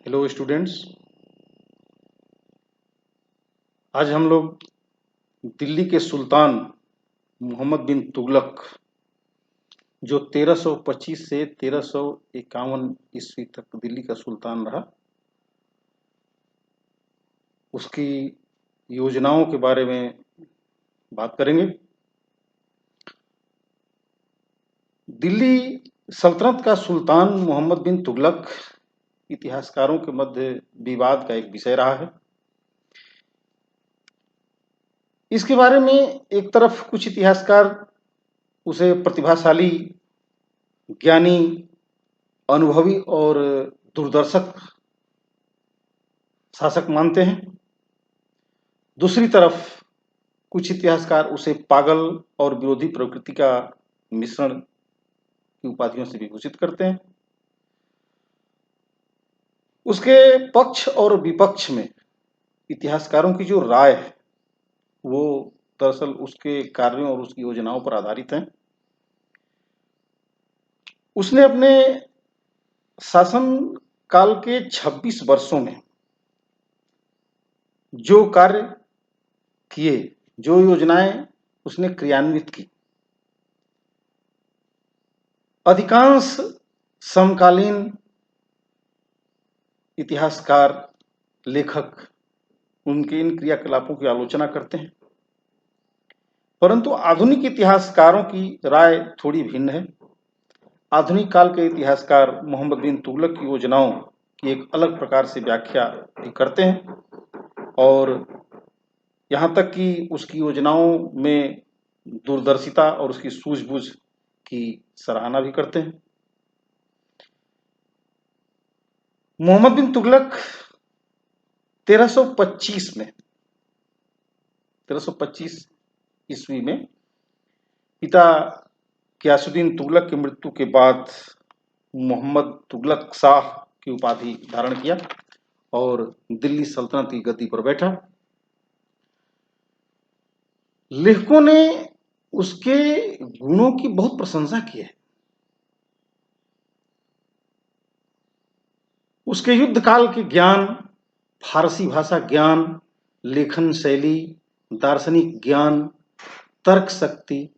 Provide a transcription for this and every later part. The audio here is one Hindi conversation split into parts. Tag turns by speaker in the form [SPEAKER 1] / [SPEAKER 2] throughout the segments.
[SPEAKER 1] Hello students. आज हम लोग दिल्ली के सुल्तान मोहम्मद बिन तुगलक जो 1325 से 1351 ईस्वी तक दिल्ली का सुल्तान रहा, उसकी योजनाओं के बारे में बात करेंगे। दिल्ली सल्तनत का सुल्तान मोहम्मद बिन तुगलक इतिहासकारों के मध्य विवाद का एक विषय रहा है। इसके बारे में एक तरफ कुछ इतिहासकार उसे प्रतिभाशाली, ज्ञानी, अनुभवी और दूरदर्शक शासक मानते हैं। दूसरी तरफ कुछ इतिहासकार उसे पागल और विरोधी प्रवृत्ति का मिश्रण की उपाधियों से विभूषित करते हैं। उसके पक्ष और विपक्ष में इतिहासकारों की जो राय है वो दरअसल उसके कार्यों और उसकी योजनाओं पर आधारित है। उसने अपने शासन काल के 26 वर्षों में जो कार्य किए, जो योजनाएं उसने क्रियान्वित की, अधिकांश समकालीन इतिहासकार, लेखक उनके इन क्रियाकलापों की आलोचना करते हैं, परंतु आधुनिक इतिहासकारों की राय थोड़ी भिन्न है। आधुनिक काल के इतिहासकार मोहम्मद बिन तुगलक की योजनाओं की एक अलग प्रकार से व्याख्या भी करते हैं और यहाँ तक कि उसकी योजनाओं में दूरदर्शिता और उसकी सूझबूझ की सराहना भी करते हैं। मोहम्मद बिन तुगलक 1325 ईस्वी में पिता गियासुद्दीन तुगलक की मृत्यु के बाद मोहम्मद तुगलक शाह की उपाधि धारण किया और दिल्ली सल्तनत की गद्दी पर बैठा। लेखकों ने उसके गुणों की बहुत प्रशंसा की है। उसके युद्ध काल के ज्ञान, फारसी भाषा ज्ञान, लेखन शैली, दार्शनिक ज्ञान, तर्क शक्ति,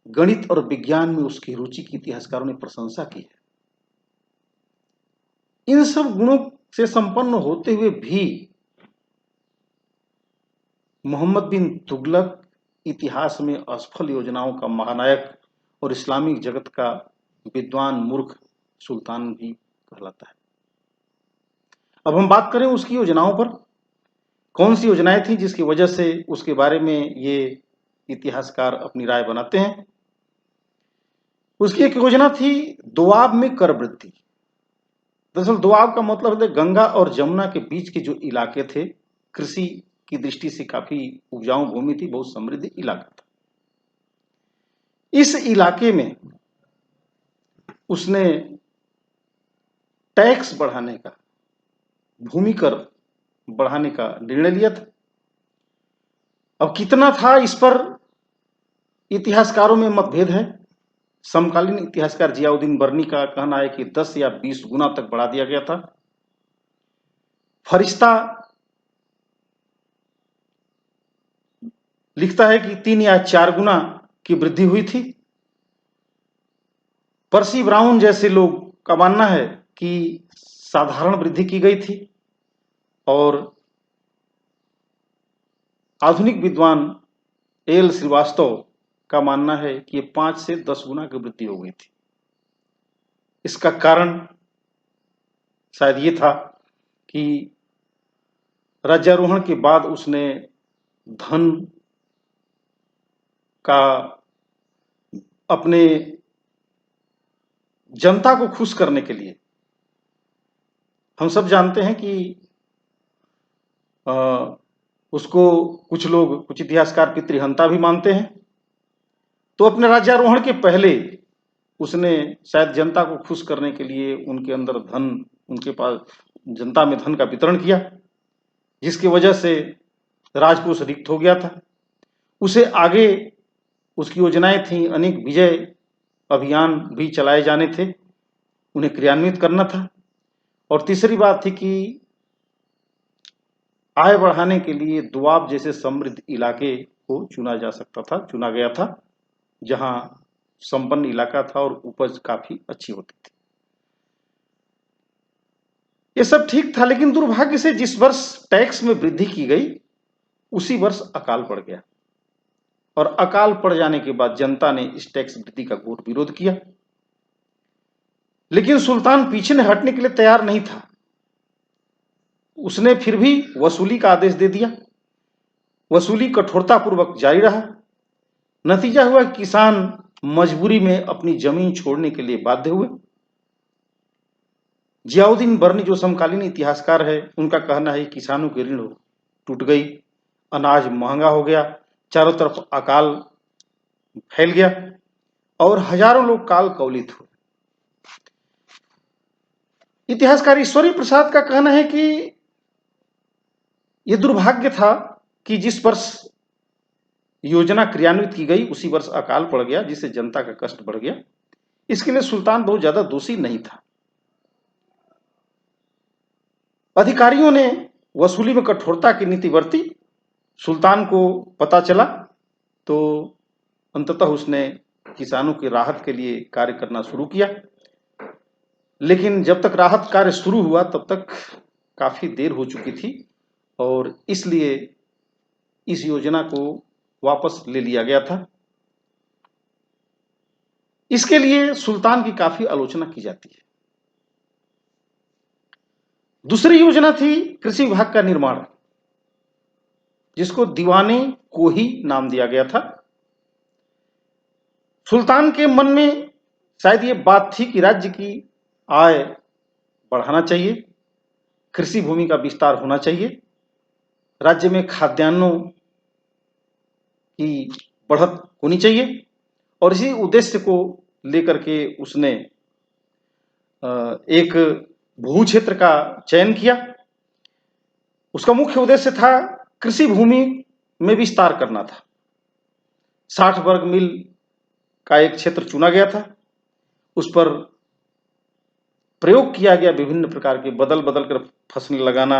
[SPEAKER 1] गणित और विज्ञान में उसकी रुचि की इतिहासकारों ने प्रशंसा की है। इन सब गुणों से संपन्न होते हुए भी मोहम्मद बिन तुगलक इतिहास में असफल योजनाओं का महानायक और इस्लामिक जगत का विद्वान मूर्ख सुल्तान भी कहलाता है। अब हम बात करें उसकी योजनाओं पर। कौन सी योजनाएं थी जिसकी वजह से उसके बारे में ये इतिहासकार अपनी राय बनाते हैं। उसकी एक योजना थी दोआब में कर वृद्धि। दरअसल दोआब का मतलब है गंगा और जमुना के बीच के जो इलाके थे, कृषि की दृष्टि से काफी उपजाऊ भूमि थी, बहुत समृद्ध इलाका था। इस इलाके में उसने टैक्स बढ़ाने का, भूमि कर बढ़ाने का निर्णय लिया था। अब कितना था, इस पर इतिहासकारों में मतभेद है। समकालीन इतिहासकार जियाउद्दीन बर्नी का कहना है कि 10 या 20 गुना तक बढ़ा दिया गया था। फरिश्ता लिखता है कि 3 या 4 गुना की वृद्धि हुई थी। पर्सी ब्राउन जैसे लोग का मानना है कि साधारण वृद्धि की गई थी और आधुनिक विद्वान एल श्रीवास्तव का मानना है कि ये 5 से 10 गुना की वृद्धि हो गई थी। इसका कारण शायद ये था कि राज्यारोहण के बाद उसने धन का, अपने जनता को खुश करने के लिए, हम सब जानते हैं कि उसको कुछ लोग, कुछ इतिहासकार पितृहंता भी मानते हैं। तो अपने राज्यारोहण के पहले उसने शायद जनता को खुश करने के लिए उनके अंदर धन, उनके पास जनता में धन का वितरण किया, जिसकी वजह से राजकोष रिक्त हो गया था। उसे आगे उसकी योजनाएं थी, अनेक विजय अभियान भी चलाए जाने थे, उन्हें क्रियान्वित करना था। और तीसरी बात थी कि आय बढ़ाने के लिए दोआब जैसे समृद्ध इलाके को चुना गया था, जहां संपन्न इलाका था और उपज काफी अच्छी होती थी। ये सब ठीक था, लेकिन दुर्भाग्य से जिस वर्ष टैक्स में वृद्धि की गई उसी वर्ष अकाल पड़ गया, और अकाल पड़ जाने के बाद जनता ने इस टैक्स वृद्धि का घोर विरोध किया। लेकिन सुल्तान पीछे हटने के लिए तैयार नहीं था। उसने फिर भी वसूली का आदेश दे दिया। वसूली कठोरतापूर्वक जारी रहा। नतीजा हुआ कि किसान मजबूरी में अपनी जमीन छोड़ने के लिए बाध्य हुए। जियाउद्दीन बर्नी जो समकालीन इतिहासकार है, उनका कहना है कि किसानों की ऋण टूट गई, अनाज महंगा हो गया, चारों तरफ अकाल फैल गया और हजारों लोग काल कवलित हुए। इतिहासकार ईश्वरी प्रसाद का कहना है कि यह दुर्भाग्य था कि जिस वर्ष योजना क्रियान्वित की गई उसी वर्ष अकाल पड़ गया, जिससे जनता का कष्ट बढ़ गया। इसके लिए सुल्तान बहुत ज्यादा दोषी नहीं था। अधिकारियों ने वसूली में कठोरता की नीति बरती। सुल्तान को पता चला तो अंततः उसने किसानों की राहत के लिए कार्य करना शुरू किया। लेकिन जब तक राहत कार्य शुरू हुआ तब तक काफी देर हो चुकी थी और इसलिए इस योजना को वापस ले लिया गया था। इसके लिए सुल्तान की काफी आलोचना की जाती है। दूसरी योजना थी कृषि विभाग का निर्माण, जिसको दीवाने को ही नाम दिया गया था। सुल्तान के मन में शायद ये बात थी कि राज्य की आय बढ़ाना चाहिए, कृषि भूमि का विस्तार होना चाहिए, राज्य में खाद्यान्नों की बढ़त होनी चाहिए, और इसी उद्देश्य को लेकर के उसने एक भू क्षेत्र का चयन किया। उसका मुख्य उद्देश्य था कृषि भूमि में विस्तार करना था। 60 वर्ग मील का एक क्षेत्र चुना गया था। उस पर प्रयोग किया गया विभिन्न प्रकार के बदल बदल कर फसलें लगाना,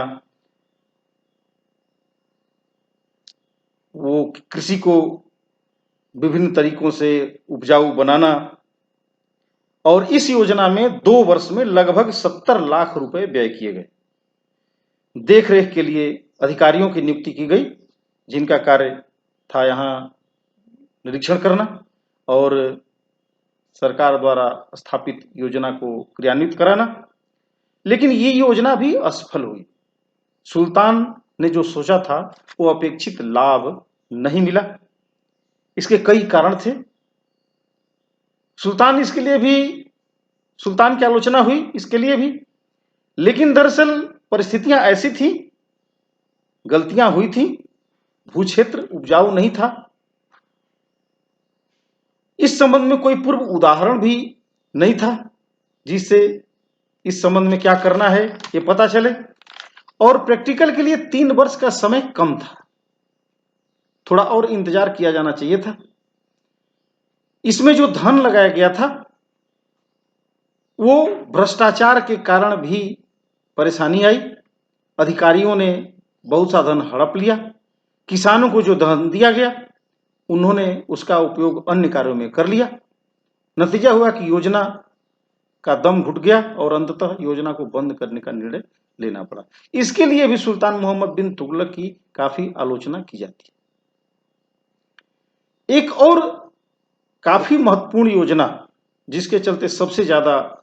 [SPEAKER 1] वो कृषि को विभिन्न तरीकों से उपजाऊ बनाना, और इस योजना में 2 वर्ष में लगभग 70 लाख रुपए व्यय किए गए। देखरेख के लिए अधिकारियों की नियुक्ति की गई, जिनका कार्य था यहाँ निरीक्षण करना और सरकार द्वारा स्थापित योजना को क्रियान्वित कराना। लेकिन ये योजना भी असफल हुई। सुल्तान ने जो सोचा था वो अपेक्षित लाभ नहीं मिला। इसके कई कारण थे। सुल्तान की आलोचना हुई इसके लिए भी, लेकिन दरअसल परिस्थितियां ऐसी थी, गलतियां हुई थी, भू क्षेत्र उपजाऊ नहीं था। इस संबंध में कोई पूर्व उदाहरण भी नहीं था जिससे इस संबंध में क्या करना है ये पता चले, और प्रैक्टिकल के लिए 3 वर्ष का समय कम था। थोड़ा और इंतजार किया जाना चाहिए था। इसमें जो धन लगाया गया था वो भ्रष्टाचार के कारण भी परेशानी आई। अधिकारियों ने बहुत सा धन हड़प लिया। किसानों को जो धन दिया गया उन्होंने उसका उपयोग अन्य कार्यों में कर लिया। नतीजा हुआ कि योजना का दम घुट गया और अंततः योजना को बंद करने का निर्णय लेना पड़ा। इसके लिए भी सुल्तान मोहम्मद बिन तुगलक की काफी आलोचना की जाती है। एक और काफी महत्वपूर्ण योजना जिसके चलते सबसे ज्यादा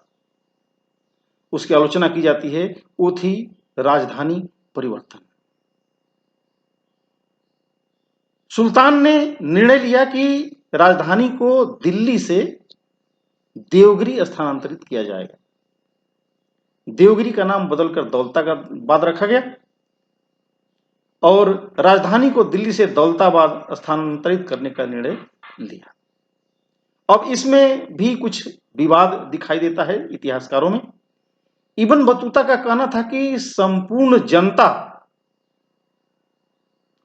[SPEAKER 1] उसकी आलोचना की जाती है वो थी राजधानी परिवर्तन। सुल्तान ने निर्णय लिया कि राजधानी को दिल्ली से देवगिरी स्थानांतरित किया जाएगा। देवगिरी का नाम बदलकर दौलताबाद रखा गया और राजधानी को दिल्ली से दौलताबाद स्थानांतरित करने का निर्णय लिया। अब इसमें भी कुछ विवाद दिखाई देता है इतिहासकारों में। इब्न बतूता का कहना था कि संपूर्ण जनता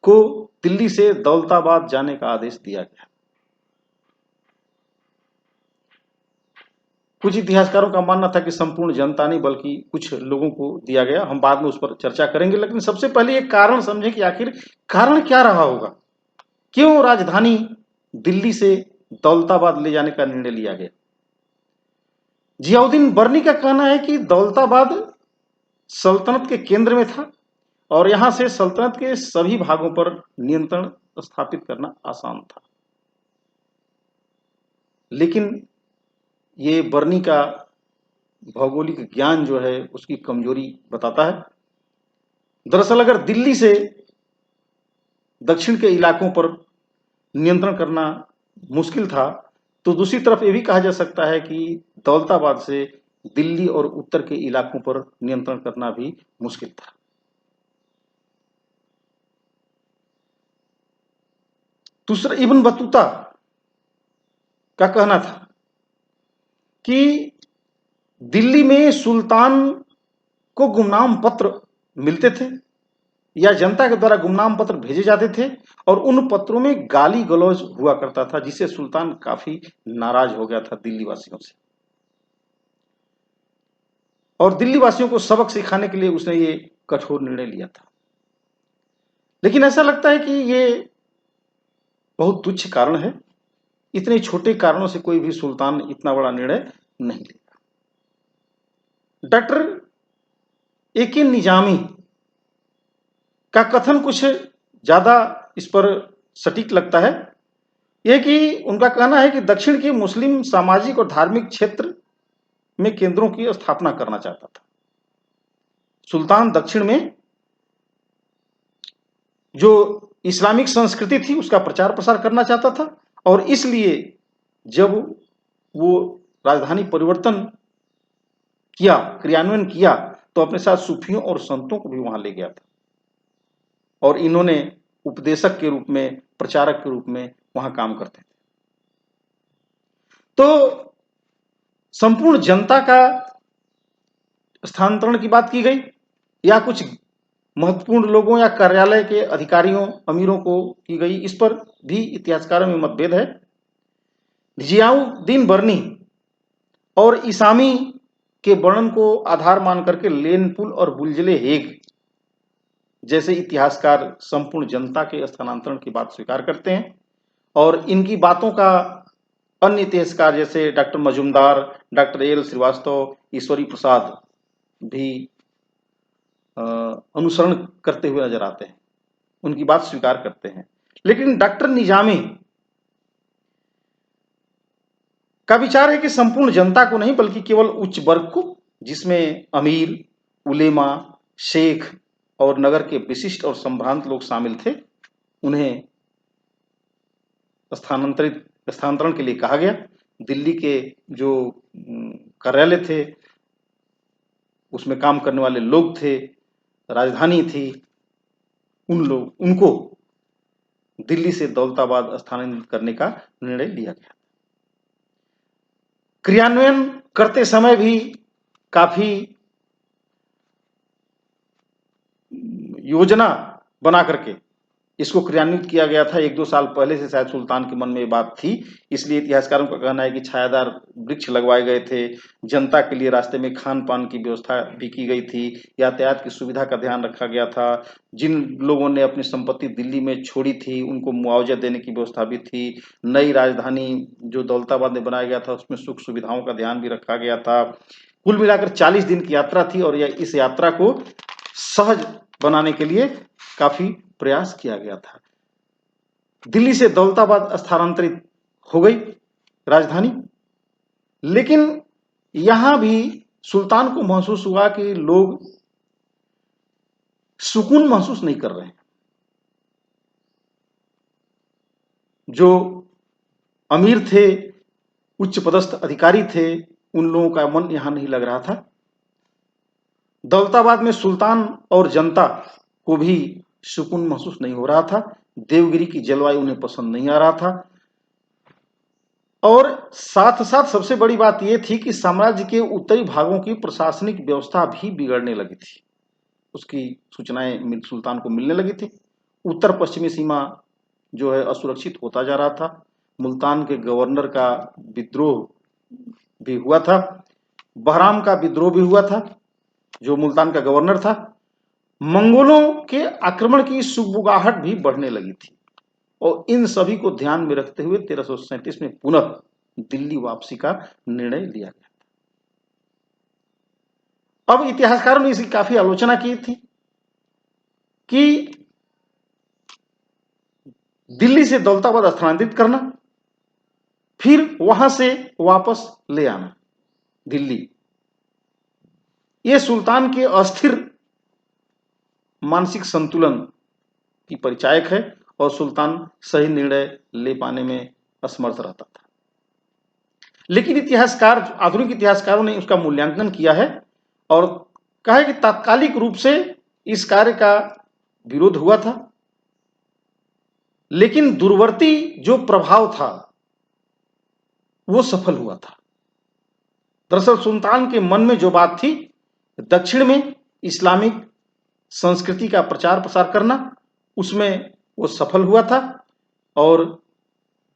[SPEAKER 1] को दिल्ली से दौलताबाद जाने का आदेश दिया गया। कुछ इतिहासकारों का मानना था कि संपूर्ण जनता नहीं बल्कि कुछ लोगों को दिया गया। हम बाद में उस पर चर्चा करेंगे, लेकिन सबसे पहले एक कारण समझें कि आखिर कारण क्या रहा होगा, क्यों राजधानी दिल्ली से दौलताबाद ले जाने का निर्णय लिया गया। जियाउद्दीन बर्नी का कहना है कि दौलताबाद सल्तनत के केंद्र में था और यहां से सल्तनत के सभी भागों पर नियंत्रण स्थापित करना आसान था। लेकिन ये बर्नी का भौगोलिक ज्ञान जो है उसकी कमजोरी बताता है। दरअसल अगर दिल्ली से दक्षिण के इलाकों पर नियंत्रण करना मुश्किल था, तो दूसरी तरफ ये भी कहा जा सकता है कि दौलताबाद से दिल्ली और उत्तर के इलाकों पर नियंत्रण करना भी मुश्किल था। दूसरा, इब्न बतूता का कहना था कि दिल्ली में सुल्तान को गुमनाम पत्र मिलते थे या जनता के द्वारा गुमनाम पत्र भेजे जाते थे और उन पत्रों में गाली गलौज हुआ करता था, जिससे सुल्तान काफी नाराज हो गया था दिल्ली वासियों से और दिल्ली वासियों को सबक सिखाने के लिए उसने ये कठोर निर्णय लिया था। लेकिन ऐसा लगता है कि ये बहुत तुच्छ कारण है, इतने छोटे कारणों से कोई भी सुल्तान इतना बड़ा निर्णय नहीं लेगा। Doctor A K. निजामी का कथन कुछ ज्यादा इस पर सटीक लगता है। यह कि उनका कहना है कि दक्षिण के मुस्लिम सामाजिक और धार्मिक क्षेत्र में केंद्रों की स्थापना करना चाहता था। सुल्तान दक्षिण में जो इस्लामिक संस्कृति थी उसका प्रचार प्रसार करना चाहता था और इसलिए जब वो राजधानी परिवर्तन किया, क्रियान्वयन किया, तो अपने साथ सूफियों और संतों को भी वहां ले गया था और इन्होंने उपदेशक के रूप में, प्रचारक के रूप में वहां काम करते थे। तो संपूर्ण जनता का स्थानांतरण की बात की गई या कुछ महत्वपूर्ण लोगों या कार्यालय के अधिकारियों, अमीरों को की गई, इस पर भी इतिहासकारों में मतभेद है। जियाउद्दीन बर्नी और इसामी के वर्णन को आधार मान करके लेनपुल और बुलजले हेग जैसे इतिहासकार संपूर्ण जनता के स्थानांतरण की बात स्वीकार करते हैं और इनकी बातों का अन्य इतिहासकार जैसे doctor Majumdar, doctor L Srivastava, Ishwari Prasad भी अनुसरण करते हुए नजर आते हैं, उनकी बात स्वीकार करते हैं। लेकिन डॉक्टर निजामी का विचार है कि संपूर्ण जनता को नहीं बल्कि केवल उच्च वर्ग को, जिसमें अमीर, उलेमा, शेख और नगर के विशिष्ट और संभ्रांत लोग शामिल थे, उन्हें स्थानांतरण के लिए कहा गया। दिल्ली के जो कार्यालय थे उसमें काम करने वाले लोग थे, राजधानी थी, उनको दिल्ली से दौलताबाद स्थानांतरित करने का निर्णय लिया गया। क्रियान्वयन करते समय भी काफी योजना बना करके इसको क्रियान्वित किया गया था। 1-2 साल पहले से शायद सुल्तान के मन में ये बात थी, इसलिए इतिहासकारों का कहना है कि छायादार वृक्ष लगवाए गए थे, जनता के लिए रास्ते में खान पान की व्यवस्था भी की गई थी, यातायात की सुविधा का ध्यान रखा गया था, जिन लोगों ने अपनी संपत्ति दिल्ली में छोड़ी थी उनको मुआवजा देने की व्यवस्था भी थी, नई राजधानी जो दौलताबाद में बनाया गया था उसमें सुख सुविधाओं का ध्यान भी रखा गया था। कुल मिलाकर 40 दिन की यात्रा थी और इस यात्रा को सहज बनाने के लिए काफी प्रयास किया गया था। दिल्ली से दौलताबाद स्थानांतरित हो गई राजधानी, लेकिन यहां भी सुल्तान को महसूस हुआ कि लोग सुकून महसूस नहीं कर रहे हैं। जो अमीर थे, उच्च पदस्थ अधिकारी थे, उन लोगों का मन यहां नहीं लग रहा था। दौलताबाद में सुल्तान और जनता को भी सुकून महसूस नहीं हो रहा था। देवगिरी की जलवायु उन्हें पसंद नहीं आ रहा था और साथ साथ सबसे बड़ी बात यह थी कि साम्राज्य के उत्तरी भागों की प्रशासनिक व्यवस्था भी बिगड़ने लगी थी। उसकी सूचनाएं सुल्तान को मिलने लगी थी। उत्तर पश्चिमी सीमा जो है असुरक्षित होता जा रहा था। मुल्तान के गवर्नर का विद्रोह भी हुआ था, बहराम का विद्रोह भी हुआ था, जो मुल्तान का गवर्नर था। मंगोलों के आक्रमण की सुगबुगाहट भी बढ़ने लगी थी और इन सभी को ध्यान में रखते हुए 1337 में पुनः दिल्ली वापसी का निर्णय लिया गया। अब इतिहासकारों ने इसकी काफी आलोचना की थी कि दिल्ली से दौलताबाद स्थानांतरित करना, फिर वहां से वापस ले आना दिल्ली, यह सुल्तान के अस्थिर मानसिक संतुलन की परिचायक है और सुल्तान सही निर्णय ले पाने में असमर्थ रहता था। लेकिन आधुनिक इतिहासकारों ने उसका मूल्यांकन किया है और कहा है कि तात्कालिक रूप से इस कार्य का विरोध हुआ था, लेकिन दूरवर्ती जो प्रभाव था वो सफल हुआ था। दरअसल सुल्तान के मन में जो बात थी, दक्षिण में इस्लामिक संस्कृति का प्रचार प्रसार करना, उसमें वो सफल हुआ था और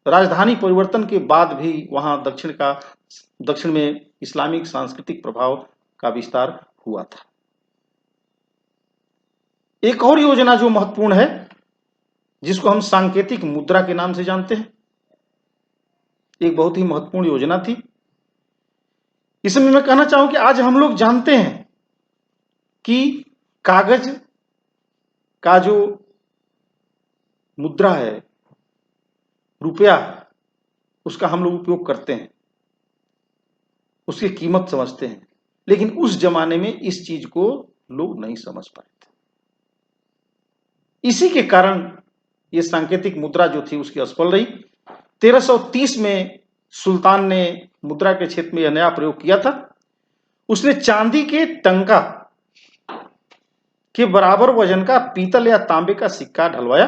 [SPEAKER 1] राजधानी परिवर्तन के बाद भी वहां दक्षिण में इस्लामिक सांस्कृतिक प्रभाव का विस्तार हुआ था। एक और योजना जो महत्वपूर्ण है, जिसको हम सांकेतिक मुद्रा के नाम से जानते हैं, एक बहुत ही महत्वपूर्ण योजना थी। इसमें मैं कहना चाहूं कि आज हम लोग जानते हैं कि कागज का जो मुद्रा है, रुपया है, उसका हम लोग उपयोग करते हैं, उसकी कीमत समझते हैं, लेकिन उस जमाने में इस चीज को लोग नहीं समझ पाए थे। इसी के कारण यह सांकेतिक मुद्रा जो थी उसकी असफल रही। 1330 में सुल्तान ने मुद्रा के क्षेत्र में यह नया प्रयोग किया था। उसने चांदी के टंका के बराबर वजन का पीतल या तांबे का सिक्का ढलवाया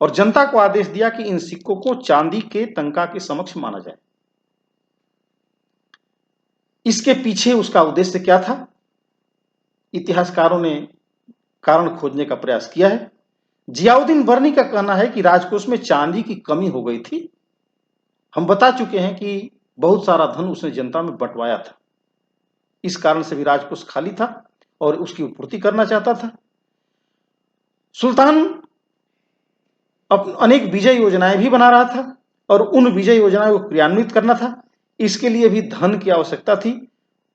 [SPEAKER 1] और जनता को आदेश दिया कि इन सिक्कों को चांदी के टंका के समक्ष माना जाए। इसके पीछे उसका उद्देश्य क्या था, इतिहासकारों ने कारण खोजने का प्रयास किया है। जियाउद्दीन बर्नी का कहना है कि राजकोष में चांदी की कमी हो गई थी। हम बता चुके हैं कि बहुत सारा धन उसने जनता में बंटवाया था, इस कारण से भी राजकोष खाली था और उसकी पूर्ति करना चाहता था। सुल्तान अनेक विजय योजनाएं भी बना रहा था और उन विजय योजनाओं को क्रियान्वित करना था। इसके लिए भी धन की आवश्यकता थी।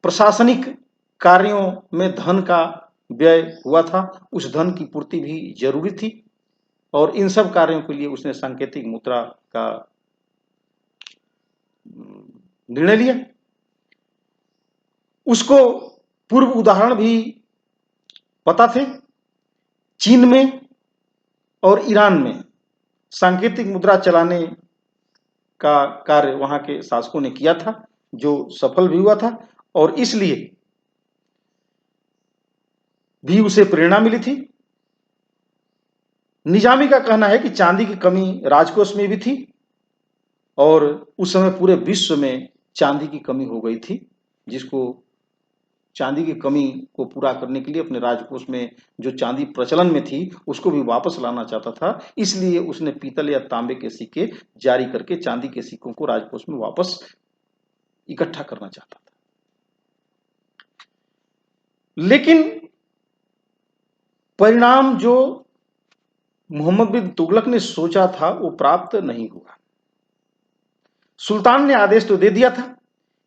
[SPEAKER 1] प्रशासनिक कार्यों में धन का व्यय हुआ था, उस धन की पूर्ति भी जरूरी थी और इन सब कार्यों के लिए उसने सांकेतिक मुद्रा का निर्णय लिया। उसको पूर्व उदाहरण भी पता थे। चीन में और ईरान में सांकेतिक मुद्रा चलाने का कार्य वहां के शासकों ने किया था, जो सफल भी हुआ था और इसलिए भी उसे प्रेरणा मिली थी। निजामी का कहना है कि चांदी की कमी राजकोष में भी थी और उस समय पूरे विश्व में चांदी की कमी हो गई थी, जिसको चांदी की कमी को पूरा करने के लिए अपने राजकोष में जो चांदी प्रचलन में थी उसको भी वापस लाना चाहता था। इसलिए उसने पीतल या तांबे के सिक्के जारी करके चांदी के सिक्कों को राजकोष में वापस इकट्ठा करना चाहता था। लेकिन परिणाम जो मोहम्मद बिन तुगलक ने सोचा था वो प्राप्त नहीं हुआ। सुल्तान ने आदेश तो दे दिया था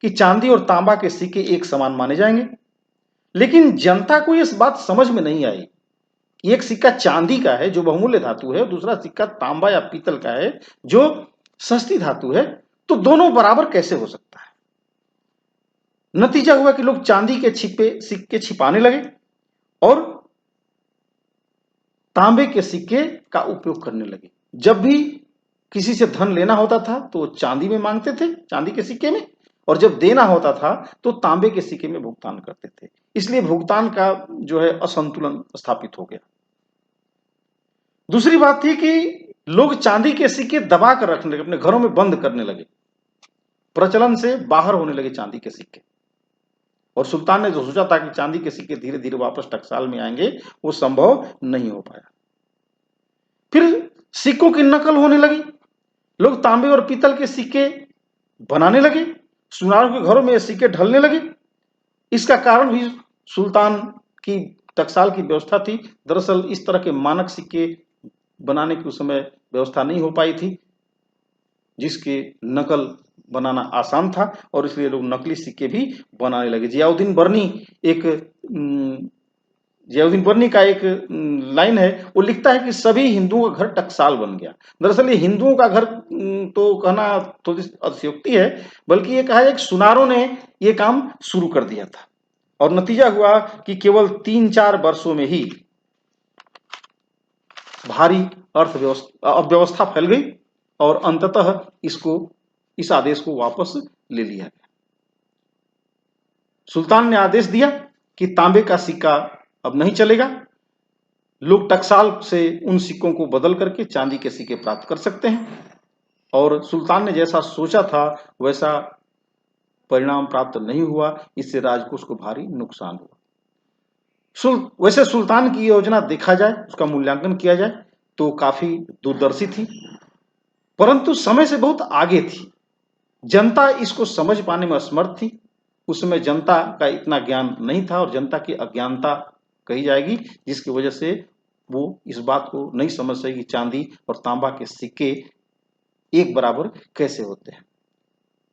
[SPEAKER 1] कि चांदी और तांबा के सिक्के एक समान माने जाएंगे, लेकिन जनता को इस बात समझ में नहीं आई कि एक सिक्का चांदी का है जो बहुमूल्य धातु है, दूसरा सिक्का तांबा या पीतल का है जो सस्ती धातु है, तो दोनों बराबर कैसे हो सकता है। नतीजा हुआ कि लोग चांदी के सिक्के छिपाने लगे और तांबे के सिक्के का उपयोग करने लगे। जब भी किसी से धन लेना होता था तो चांदी में मांगते थे, चांदी के सिक्के में, और जब देना होता था तो तांबे के सिक्के में भुगतान करते थे। इसलिए भुगतान का जो है असंतुलन स्थापित हो गया। दूसरी बात थी कि लोग चांदी के सिक्के दबा कर रखने लगे, अपने घरों में बंद करने लगे, प्रचलन से बाहर होने लगे चांदी के सिक्के। और सुल्तान ने जो सोचा था कि चांदी के सिक्के धीरे धीरे वापस टकसाल में आएंगे, वो संभव नहीं हो पाया। फिर सिक्कों की नकल होने लगी, लोग तांबे और पीतल के सिक्के बनाने लगे, सुनारों के घरों में ये सिक्के ढलने लगे। इसका कारण भी सुल्तान की टकसाल की व्यवस्था थी। दरअसल इस तरह के मानक सिक्के बनाने की उस समय व्यवस्था नहीं हो पाई थी, जिसके नकल बनाना आसान था, और इसलिए लोग नकली सिक्के भी बनाने लगे। जियाउद्दीन बर्नी का एक लाइन है, वो लिखता है कि सभी हिंदुओं का घर टकसाल बन गया। दरअसल ये हिंदुओं का घर तो कहना थोड़ी अतिशयोक्ति है, बल्कि ये कहा है कि सुनारों ने ये काम शुरू कर दिया था, और नतीजा हुआ कि केवल 3-4 वर्षों में ही भारी अव्यवस्था फैल गई, और अंततः इस आदेश को वापस ले लिया गया। सुल्तान ने आदेश दिया कि तांबे का सिक्का अब नहीं चलेगा, लोग टकसाल से उन सिक्कों को बदल करके चांदी के सिक्के प्राप्त कर सकते हैं, और सुल्तान ने जैसा सोचा था वैसा परिणाम प्राप्त नहीं हुआ। इससे राजकोष को भारी नुकसान हुआ। वैसे सुल्तान की योजना देखा जाए, उसका मूल्यांकन किया जाए तो काफी दूरदर्शी थी, परंतु समय से बहुत आगे थी। जनता इसको समझ पाने में असमर्थ थी। उस समय जनता का इतना ज्ञान नहीं था, और जनता की अज्ञानता कही जाएगी, जिसकी वजह से वो इस बात को नहीं समझ सकी कि चांदी और तांबा के सिक्के एक बराबर कैसे होते हैं।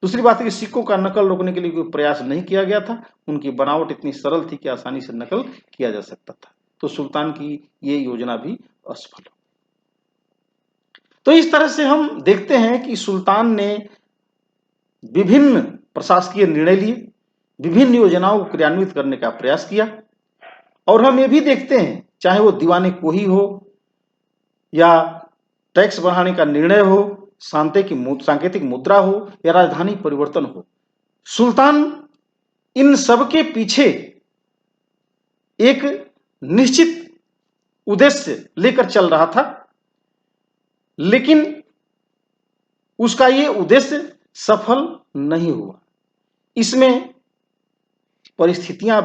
[SPEAKER 1] दूसरी बात है कि सिक्कों का नकल रोकने के लिए कोई प्रयास नहीं किया गया था। उनकी बनावट इतनी सरल थी कि आसानी से नकल किया जा सकता था, तो सुल्तान की ये योजना भी असफल हो। तो इस तरह से हम देखते हैं कि सुल्तान ने विभिन्न प्रशासकीय निर्णय लिए, विभिन्न योजनाओं को क्रियान्वित करने का प्रयास किया, और हम ये भी देखते हैं, चाहे वो दीवाने कोही हो, या टैक्स बढ़ाने का निर्णय हो, सांकेतिक मुद्रा हो, या राजधानी परिवर्तन हो, सुल्तान इन सब के पीछे एक निश्चित उद्देश्य लेकर चल रहा था, लेकिन उसका ये उद्देश्य सफल नहीं हुआ। इसमें परिस्थितियों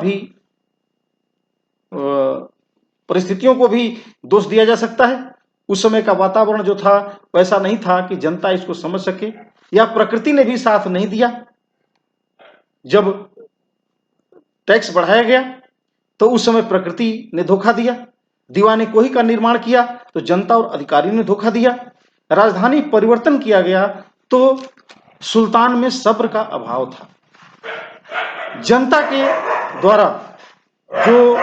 [SPEAKER 1] को भी दोष दिया जा सकता है। उस समय का वातावरण जो था वैसा नहीं था कि जनता इसको समझ सके, या प्रकृति ने भी साथ नहीं दिया। जब टैक्स बढ़ाया गया तो उस समय प्रकृति ने धोखा दिया, दीवाने कोही का निर्माण किया तो जनता और अधिकारियों ने धोखा दिया, राजधानी परिवर्तन किया गया तो सुल्तान में सब्र का अभाव था। जनता के द्वारा जो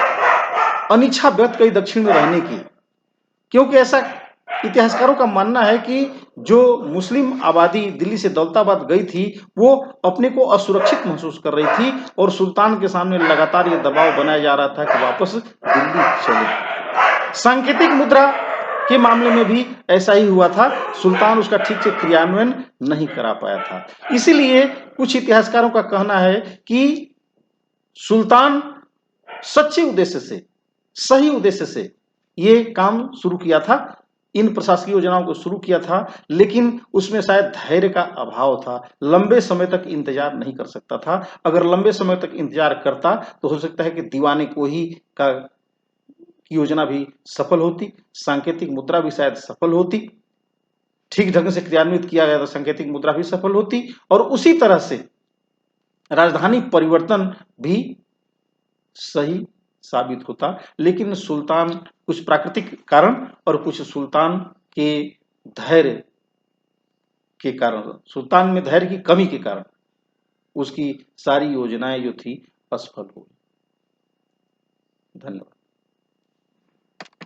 [SPEAKER 1] अनिच्छा व्यक्त करी दक्षिण में रहने की, क्योंकि ऐसा इतिहासकारों का मानना है कि जो मुस्लिम आबादी दिल्ली से दौलताबाद गई थी, वो अपने को असुरक्षित महसूस कर रही थी, और सुल्तान के सामने लगातार ये दबाव बनाया जा रहा था कि वापस दिल्ली चले। सांकेतिक मुद्रा के मामले में भी ऐसा ही हुआ था, सुल्तान उसका ठीक से क्रियान्वयन नहीं करा पाया था। इसीलिए कुछ इतिहासकारों का कहना है कि सुल्तान सच्चे उद्देश्य से, सही उद्देश्य से ये काम शुरू किया था, इन प्रशासकीय योजनाओं को शुरू किया था, लेकिन उसमें शायद धैर्य का अभाव था। लंबे समय तक इंतजार नहीं कर सकता था। अगर लंबे समय तक इंतजार करता तो हो सकता है कि दीवाने कोही का योजना भी सफल होती, सांकेतिक मुद्रा भी शायद सफल होती, ठीक ढंग से क्रियान्वित किया गया तो सांकेतिक मुद्रा भी सफल होती, और उसी तरह से राजधानी परिवर्तन भी सही साबित होता। लेकिन सुल्तान कुछ प्राकृतिक कारण और कुछ सुल्तान के धैर्य के कारण, सुल्तान में धैर्य की कमी के कारण उसकी सारी योजनाएं जो थी असफल हो गई। धन्यवाद।